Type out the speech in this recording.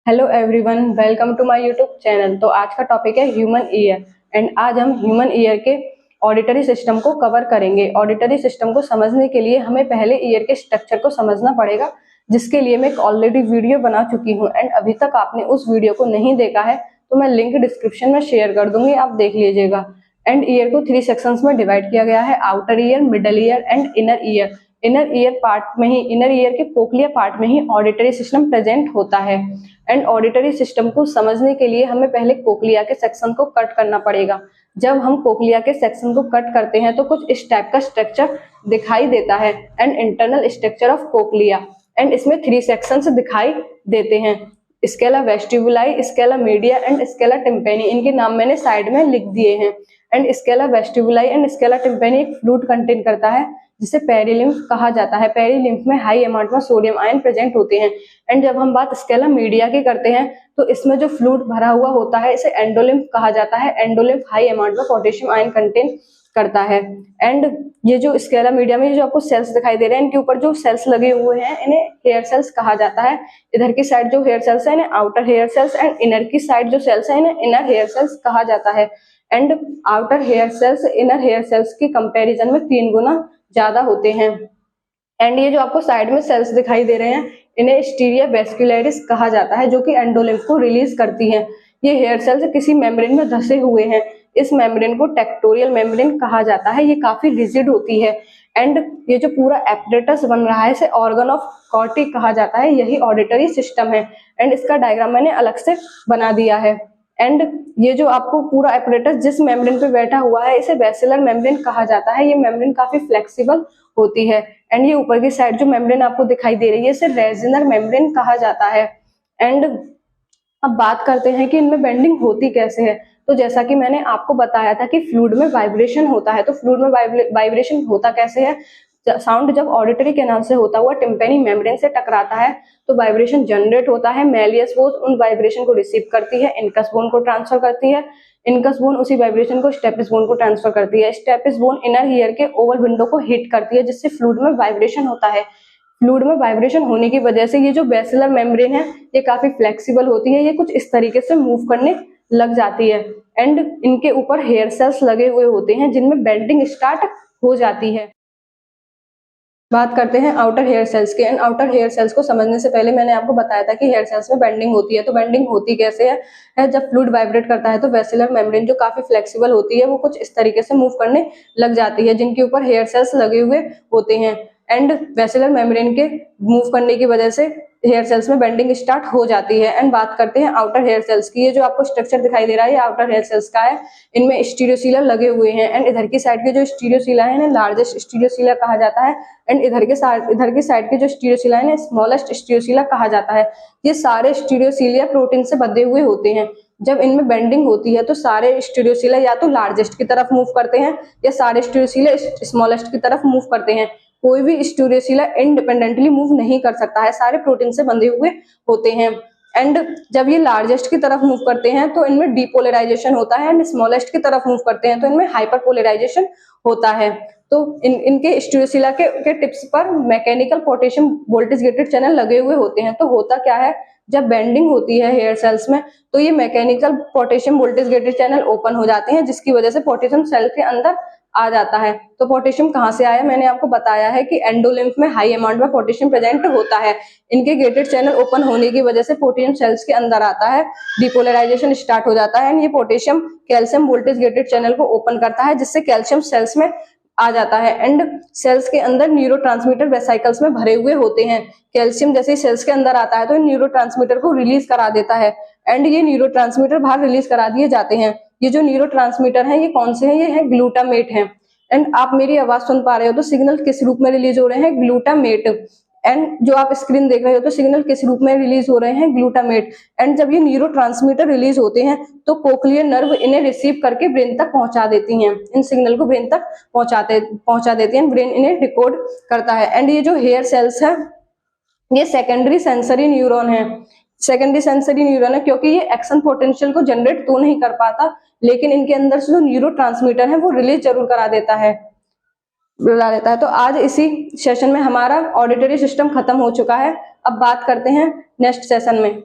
Hello everyone, welcome to my YouTube channel. तो आज का टॉपिक है ह्यूमन ईयर एंड आज हम ह्यूमन ईयर के ऑडिटरी सिस्टम को कवर करेंगे। ऑडिटरी सिस्टम को समझने के लिए हमें पहले ईयर के स्ट्रक्चर को समझना पड़ेगा, जिसके लिए मैं एक ऑलरेडी वीडियो बना चुकी हूँ एंड अभी तक आपने उस वीडियो को नहीं देखा है तो मैं लिंक डिस्क्रिप्शन में शेयर कर दूंगी, आप देख लीजिएगा। एंड ईयर को 3 सेक्शंस में डिवाइड किया गया है, outer ear, middle ear and inner ear. Inner ear part में ही, इनर ईयर के कोक्लिया पार्ट में ही ऑडिटरी सिस्टम प्रेजेंट होता है। एंड ऑडिटरी सिस्टम को समझने के लिए हमें पहले कोक्लिया के सेक्शन को कट करना पड़ेगा। जब हम कोक्लिया के सेक्शन को कट करते हैं तो कुछ इस टाइप का स्ट्रक्चर दिखाई देता है and internal structure of cochlea. And इसमें 3 सेक्शंस दिखाई देते हैं, scala vestibuli, scala media and scala tympani. इनके नाम मैंने साइड में लिख दिए हैं। And scala vestibuli and scala tympani एक फ्लूइड कंटेन करता है जिसे पेरिलिम्फ कहा जाता है। पेरिलिम्फ में हाई अमाउंट में सोडियम आयन प्रेजेंट होते हैं। एंड जब हम बात स्केला मीडिया की करते हैं तो इसमें जो फ्लूइड भरा हुआ होता है इसे एंडोलिम्फ कहा जाता है। एंडोलिम्फ हाई अमाउंट में पोटेशियम आयन कंटेन करता है। एंड ये जो स्केला मीडिया में जो आपको सेल्स दिखाई दे रहे हैं, इनके ऊपर जो सेल्स लगे हुए हैं इन्हें हेयर सेल्स कहा जाता है। इधर की साइड जो हेयर सेल्स है इन्हें outer hair cells and inner की साइड जो सेल्स है इन्हें इनर हेयर सेल्स कहा जाता है। And outer hair cells inner hair cells की कंपैरिजन में 3 गुना ज्यादा होते हैं। एंड ये जो आपको साइड में सेल्स दिखाई दे रहे हैं इन्हें स्टीरिया वेस्कुलरिस कहा जाता है, जो कि एंडोलिम्फ को रिलीज करती हैं। ये हेयर सेल्स किसी मेम्ब्रेन में धसे हुए हैं। इस मेम्ब्रेन को टेक्टोरियल मेम्ब्रेन कहा जाता है। ये काफी रिजिड होती है। एंड ये जो पूरा एपरेटस बन रहा है इसे ऑर्गन ऑफ कॉर्टी कहा जाता है। यही ऑडिटरी सिस्टम है। एंड इसका डायग्राम मैंने अलग से बना दिया है। एंड ये जो आपको पूरा एपरेटस जिस मेम्ब्रेन पे बैठा हुआ है इसे वेसिलर मेम्ब्रेन कहा जाता है। ये मेम्ब्रेन काफी फ्लेक्सिबल होती है। एंड ये ऊपर की साइड जो मेम्ब्रेन आपको दिखाई दे रही है इसे रेजिनर मेम्ब्रेन कहा जाता है। एंड अब बात करते हैं कि इनमें बेंडिंग होती कैसे है। तो जैसा कि मैंने आपको बताया था कि फ्लूइड में वाइब्रेशन होता है, तो फ्लूइड में वाइब्रेशन होता कैसे है। साउंड जब ऑडिटरी कैनाल से होता हुआ टिम्पेनी मेम्ब्रेन से टकराता है तो वाइब्रेशन जनरेट होता है। मेलियस बोन उन वाइब्रेशन को रिसीव करती है, इनकस बोन को ट्रांसफर करती है, इनकस बोन उसी वाइब्रेशन को स्टेपिस बोन को ट्रांसफर करती है। स्टेपिस बोन इनर ईयर के ओवल विंडो को हिट करती है जिससे फ्लूइड में वाइब्रेशन होता है। फ्लूइड में वाइब्रेशन होने की वजह से ये जो बेसिलर मेम्ब्रेन है ये काफी फ्लेक्सिबल होती है। ये कुछ इस तरीके से मूव करने लग जाती है। एंड इनके ऊपर हेयर सेल्स लगे हुए होते हैं जिनमें बेंडिंग स्टार्ट हो जाती है। बात करते हैं आउटर हेयर सेल्स के। एंड आउटर हेयर सेल्स को समझने से पहले मैंने आपको बताया था कि हेयर सेल्स में बेंडिंग होती है। तो बेंडिंग होती कैसे है जब फ्लूइड वाइब्रेट करता है तो वेसिलर मेम्ब्रेन जो काफी फ्लेक्सिबल होती है वो कुछ इस तरीके से मूव करने लग जाती है जिनके ऊपर हेयर सेल्स लगे हुए होते हैं। एंड वेसिलर मेम्ब्रेन के मूव करने की वजह से हेयर सेल्स में बेंडिंग स्टार्ट हो जाती है। एंड बात करते हैं आउटर हेयर सेल्स की। ये जो आपको स्ट्रक्चर दिखाई दे रहा है ये आउटर हेयर सेल्स का है। इनमें स्टीरियोसीला लगे हुए हैं। एंड इधर की साइड के जो स्टीरियोसीला है इन्हें लार्जेस्ट स्टीरियोसीला कहा जाता है। एंड इधर की साइड के जो स्टीरियोसीला है स्मॉलेस्ट स्टीरियोसीला कहा जाता है। ये सारे स्टीरियोसीलिया प्रोटीन से बंधे हुए होते हैं। जब इनमें बेंडिंग होती है तो सारे स्टीरियोसीला या तो लार्जेस्ट की तरफ मूव करते हैं या सारे स्टीरियोसीला स्मॉलेस्ट की तरफ मूव करते हैं। कोई भी स्टीरियोसीला इंडिपेंडेंटली मूव नहीं कर सकता है, सारे प्रोटीन से बंधे हुए होते हैं। एंड जब ये लार्जेस्ट की तरफ मूव करते हैं तो इनमें डीपोलराइजेशन होता है। एंड स्मॉलेस्ट की तरफ मूव करते हैं तो इनमें हाइपरपोलराइजेशन होता है। तो इनके स्टीरियोसीला के टिप्स पर mechanical potassium voltage gated channel लगे हुए होते हैं। तो होता क्या है, जब बेंडिंग होती है हेयर सेल्स में तो ये mechanical potassium voltage gated channel open हो जाते हैं जिसकी वजह से पोटेशियम सेल के अंदर आ जाता है। तो पोटेशियम कहाँ से आया, मैंने आपको बताया है कि एंडोलिम्फ में हाई अमाउंट में पोटेशियम प्रेजेंट होता है। इनके गेटेड चैनल ओपन होने की वजह से पोटेशियम सेल्स के अंदर आता है, डिपोलराइजेशन स्टार्ट हो जाता है। ये potassium calcium voltage gated channel को ओपन करता है जिससे कैल्शियम सेल्स में आ जाता है। एंड सेल्स के अंदर न्यूरोट्रांसमीटर वेसिकल्स में भरे हुए होते हैं। कैल्शियम जैसे सेल्स के अंदर आता है तो न्यूरोट्रांसमीटर को रिलीज करा देता है। एंड ये न्यूरोट्रांसमीटर बाहर रिलीज करा दिए जाते हैं। ये जो न्यूरोट्रांसमीटर है ये कौन से हैं, ये है ग्लूटामेट है। एंड आप मेरी आवाज सुन पा रहे हो तो सिग्नल किस रूप में रिलीज हो रहे हैं, ग्लूटामेट। एंड जो आप स्क्रीन देख रहे हो तो सिग्नल किस रूप में रिलीज हो रहे हैं, ग्लूटामेट। एंड जब ये न्यूरोट्रांसमीटर रिलीज होते हैं तो कोक्लियर नर्व इन्हें रिसीव करके ब्रेन तक पहुंचा देती हैं। इन सिग्नल को ब्रेन तक पहुंचा देती हैं, ब्रेन इन्हें डिकोड करता है। एंड ये जो हेयर सेल्स है ये सेकेंडरी सेंसरी न्यूरॉन है। सेकेंडरी सेंसरी न्यूरॉन है क्योंकि ये एक्शन पोटेंशियल को जनरेट तो नहीं कर पाता लेकिन इनके अंदर से जो न्यूरोट्रांसमीटर है वो रिलीज जरूर करा देता है, बुला लेता है। तो आज इसी सेशन में हमारा ऑडिटरी सिस्टम खत्म हो चुका है। अब बात करते हैं नेक्स्ट सेशन में।